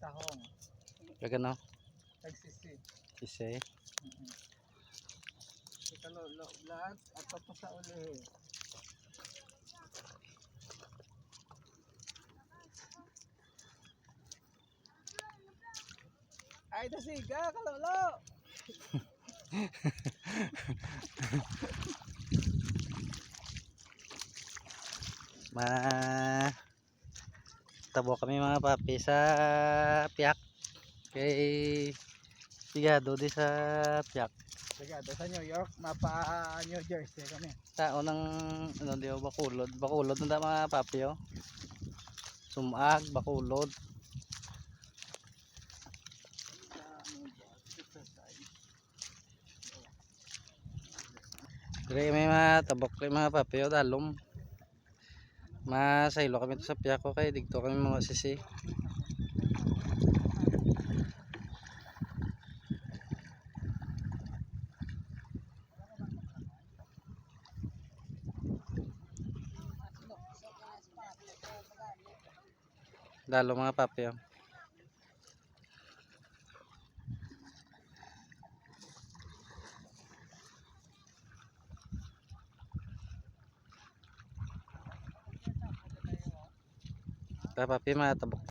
tahong. Kagano? Tagsisi. Sisi. Kita lo lahat at tapos sa uli. Ay, dasiga, kalolo! Tabo kami mga papi sa piyak. Kay sigado di sa piyak. Sigado sa New York, mapa New Jersey kami. Tao ng ano di bakulod. Bakulod na mga papi oh. Sumag, bakulod. Dire may mga tabok kay mga papi oh, dalom. Masaylo kami to sa piyak ko kay digto kami mga sisi. Dalo mga papi oh. Papi mga tabok.